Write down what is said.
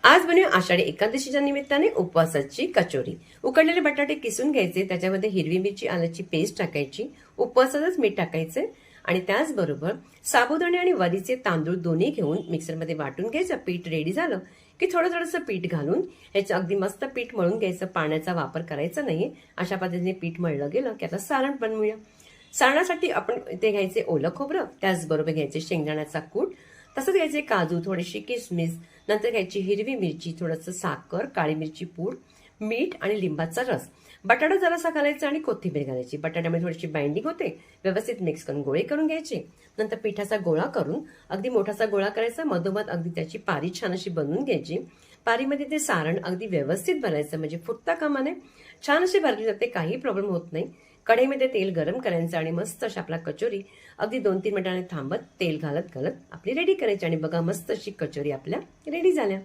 आज बनवूया आषाढी एकादशीच्या निमित्ताने उपवासाची कचोरी। उकडलेले बटाटे किसून घ्यायचे, त्याच्यामध्ये हिरवी मिरची आल्याची पेस्ट टाकायची, उपवासाचंच मीठ टाकायचे आणि त्याचबरोबर साबुदाणे आणि वरीचे तांदूळ दोन्ही घेऊन मिक्सरमध्ये वाटून घ्यायचं। पीठ रेडी झालं की थोडं थोडंसं पीठ घालून ह्याचं अगदी मस्त पीठ मळून घ्यायचं, पाण्याचा वापर करायचा नाहीये। अशा पद्धतीने पीठ मळलं गेलं की आता सारण बनवूया। सारणासाठी आपण इथे घ्यायचे ओलं खोबरं, त्याचबरोबर घ्यायचे शेंगदाण्याचा कूट, तसंच घ्यायचे काजू, थोडीशी किसमिस, नंतर घ्यायची हिरवी मिरची, थोडंसं साखर, काळी मिरची पूड, मीठ आणि लिंबाचा रस। बटाटा जरासा घालायचा आणि कोथिंबीर घालायची। बटाट्यामध्ये थोडीशी बाइंडिंग होते, व्यवस्थित मिक्स करून गोळे करून घ्यायचे। नंतर पिठाचा गोळा करून अगदी मोठासा गोळा करायचा, मधोमध अगदी त्याची पारी छान अशी बनवून घ्यायची। पारीमध्ये ते सारण अगदी व्यवस्थित भरायचं, म्हणजे फुटता कामा नये, छान अशी भरली जाते, काही प्रॉब्लेम होत नाही। कढईमध्ये तेल गरम करायचं आणि मस्त अशी आपला कचोरी अगदी 2-3 मिनिटांनी थांबत तेल घालत घालत आपली रेडी करायची आणि बघा मस्त अशी कचोरी आपल्या रेडी झाल्या।